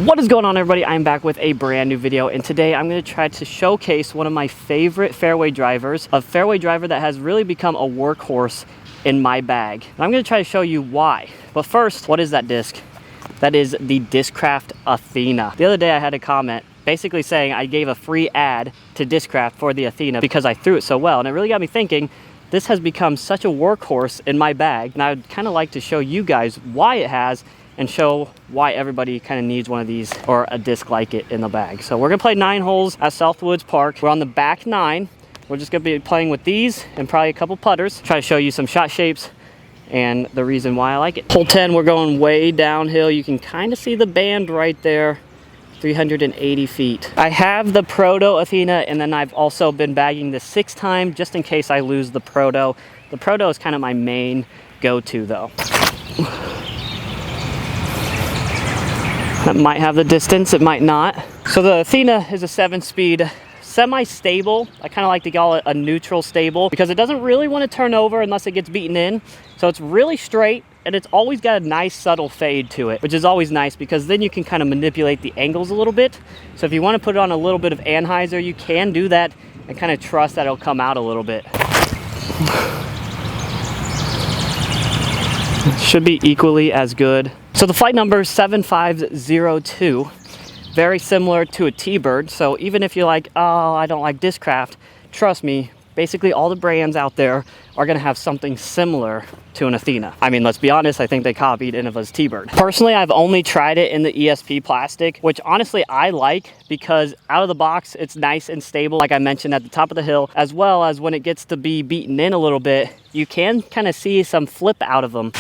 What is going on, everybody? I'm back with a brand new video, and today I'm going to try to showcase one of my favorite fairway drivers, a fairway driver that has really become a workhorse in my bag. And I'm going to try to show you why. But first, what is that disc? That is the Discraft Athena. The other day I had a comment basically saying I gave a free ad to Discraft for the Athena because I threw it so well, and it really got me thinking. This has become such a workhorse in my bag, and I'd kind of like to show you guys why it has and show why everybody kind of needs one of these or a disc like it in the bag. So we're gonna play 9 holes at Southwoods Park. We're on the back 9. We're just gonna be playing with these and probably a couple putters. Try to show you some shot shapes and the reason why I like it. Hole 10, we're going way downhill. You can kind of see the band right there. 380 feet. I have the Proto Athena, and then I've also been bagging the 6 time just in case I lose the Proto. The Proto is kind of my main go-to though. That might have the distance, it might not. So the Athena is a 7-speed, semi-stable. I kind of like to call it a neutral stable because it doesn't really want to turn over unless it gets beaten in. So it's really straight, and it's always got a nice subtle fade to it, which is always nice because then you can kind of manipulate the angles a little bit. So if you want to put it on a little bit of anhyzer, you can do that and kind of trust that it'll come out a little bit. Should be equally as good. So the flight number is 7502. Very similar to a T-Bird. So even if you're like, oh, I don't like Discraft, trust me, basically all the brands out there are gonna have something similar to an Athena. I mean, let's be honest, I think they copied Innova's T-Bird. Personally, I've only tried it in the ESP plastic, which honestly I like because out of the box, it's nice and stable, like I mentioned at the top of the hill, as well as when it gets to be beaten in a little bit, you can kind of see some flip out of them.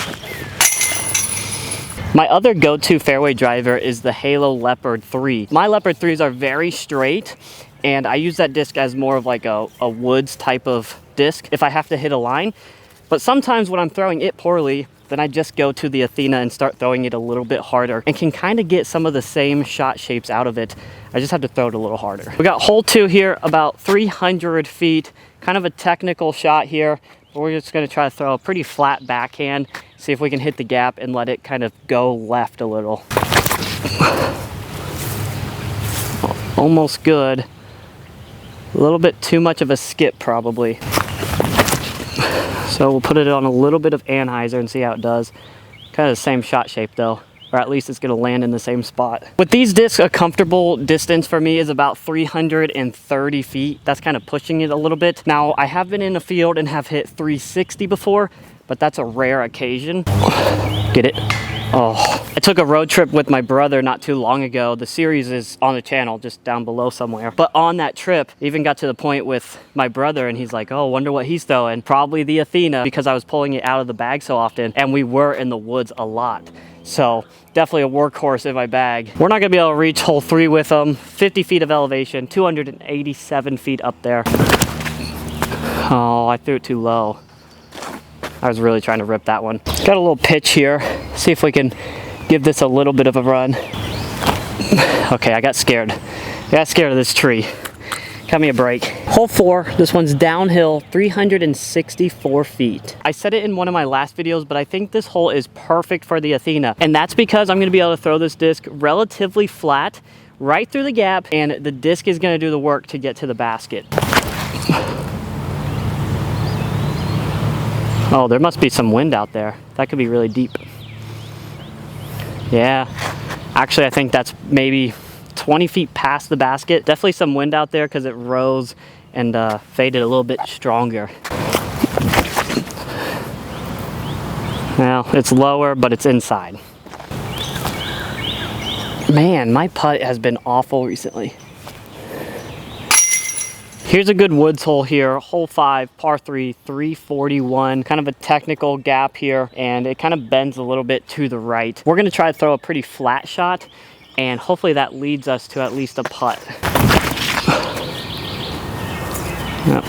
My other go-to fairway driver is the Halo Leopard 3. My Leopard 3s are very straight, and I use that disc as more of like a woods type of disc if I have to hit a line. But sometimes when I'm throwing it poorly, then I just go to the Athena and start throwing it a little bit harder and can kind of get some of the same shot shapes out of it. I just have to throw it a little harder. We got hole 2 here, about 300 feet, kind of a technical shot here. But we're just gonna try to throw a pretty flat backhand, see if we can hit the gap and let it kind of go left a little. Almost good. A little bit too much of a skip probably. So we'll put it on a little bit of anhyzer and see how it does. Kind of the same shot shape though, or at least it's gonna land in the same spot. With these discs, a comfortable distance for me is about 330 feet. That's kind of pushing it a little bit. Now, I have been in a field and have hit 360 before, but that's a rare occasion. Get it? Oh, I took a road trip with my brother not too long ago. The series is on the channel, just down below somewhere. But on that trip, even got to the point with my brother, and he's like, oh, wonder what he's throwing. Probably the Athena, because I was pulling it out of the bag so often, and we were in the woods a lot. So definitely a workhorse in my bag. We're not gonna be able to reach hole 3 with them. 50 feet of elevation, 287 feet up there. Oh, I threw it too low. I was really trying to rip that one. Got a little pitch here. See if we can give this a little bit of a run. Okay, I got scared. I got scared of this tree. Cut me a break. Hole 4, this one's downhill, 364 feet. I said it in one of my last videos, but I think this hole is perfect for the Athena. And that's because I'm gonna be able to throw this disc relatively flat, right through the gap, and the disc is gonna do the work to get to the basket. Oh, there must be some wind out there. That could be really deep. Yeah, actually I think that's maybe 20 feet past the basket. Definitely some wind out there because it rose and faded a little bit stronger. Well, it's lower, but it's inside. Man, my putt has been awful recently. Here's a good woods hole here, hole 5, par 3, 341. Kind of a technical gap here, and it kind of bends a little bit to the right. We're gonna try to throw a pretty flat shot, and hopefully that leads us to at least a putt. Yep.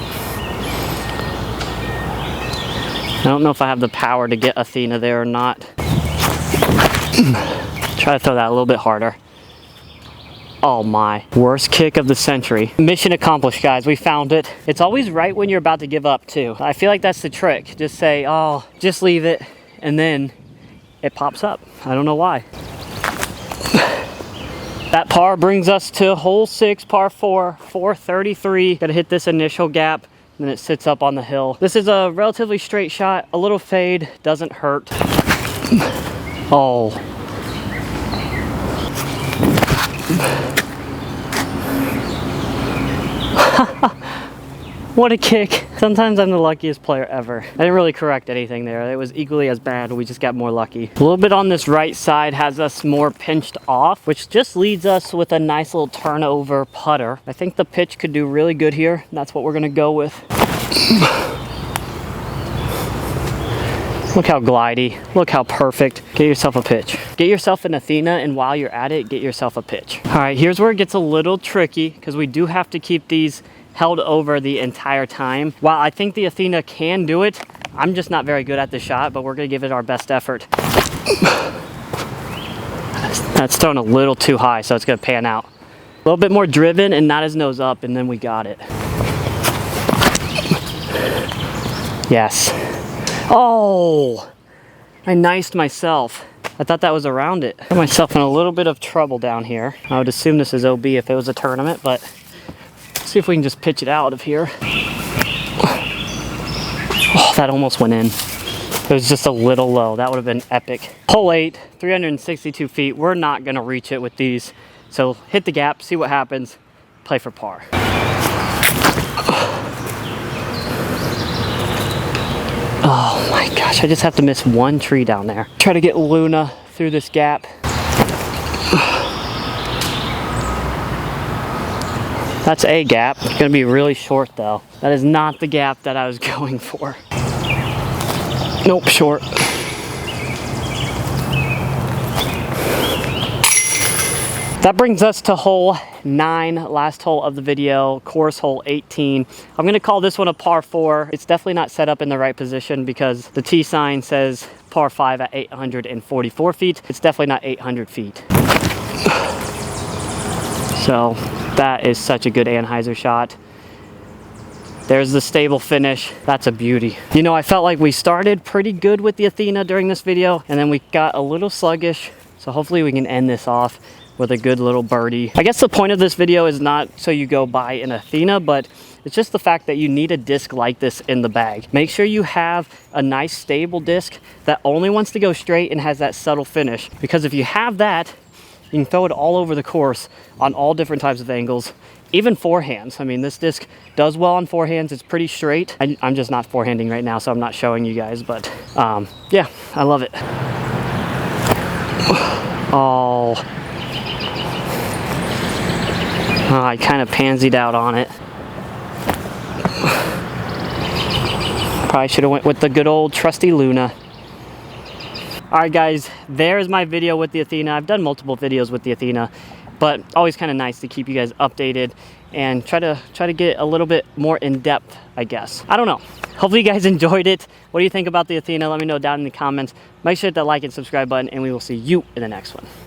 I don't know if I have the power to get Athena there or not. Try to throw that a little bit harder. Oh my, worst kick of the century. Mission accomplished, guys, we found it. It's always right when you're about to give up too. I feel like that's the trick. Just say, oh, just leave it, and then it pops up. I don't know why. That par brings us to hole 6, par 4, 433. Gotta hit this initial gap, and then it sits up on the hill. This is a relatively straight shot, a little fade, doesn't hurt. Oh. What a kick. Sometimes I'm the luckiest player ever. I didn't really correct anything there. It was equally as bad. We just got more lucky. A little bit on this right side has us more pinched off, which just leads us with a nice little turnover putter. I think the pitch could do really good here. That's what we're gonna go with. Look how glidey. Look how perfect. Get yourself a pitch. Get yourself an Athena, and while you're at it, get yourself a pitch. All right, here's where it gets a little tricky because we do have to keep these held over the entire time. While I think the Athena can do it, I'm just not very good at the shot, but we're gonna give it our best effort. That's thrown a little too high, so it's gonna pan out. A little bit more driven and not as nose up, and then we got it. Yes. Oh, I niced myself. I thought that was around it. Got myself in a little bit of trouble down here. I would assume this is OB if it was a tournament, but see if we can just pitch it out of here. Oh, that almost went in. It was just a little low. That would have been epic. Hole 8, 362 feet. We're not gonna reach it with these. So hit the gap, see what happens, play for par. Oh my gosh, I just have to miss one tree down there. Try to get Luna through this gap. That's a gap. It's gonna be really short though. That is not the gap that I was going for. Nope, short. That brings us to hole 9, last hole of the video, course hole 18. I'm gonna call this one a par 4. It's definitely not set up in the right position because the T sign says par 5 at 844 feet. It's definitely not 800 feet. So that is such a good Anheuser shot. There's the stable finish. That's a beauty. You know, I felt like we started pretty good with the Athena during this video, and then we got a little sluggish. So hopefully we can end this off with a good little birdie. I guess the point of this video is not so you go buy an Athena, but it's just the fact that you need a disc like this in the bag. Make sure you have a nice stable disc that only wants to go straight and has that subtle finish. Because if you have that, you can throw it all over the course on all different types of angles, even forehands. I mean, this disc does well on forehands. It's pretty straight. I'm just not forehanding right now, so I'm not showing you guys, but yeah, I love it. Oh, I kind of pansied out on it. Probably should have went with the good old trusty Luna. Alright guys, there's my video with the Athena. I've done multiple videos with the Athena, but always kind of nice to keep you guys updated and try to get a little bit more in depth, I guess. I don't know. Hopefully you guys enjoyed it. What do you think about the Athena? Let me know down in the comments. Make sure to hit that like and subscribe button, and we will see you in the next one.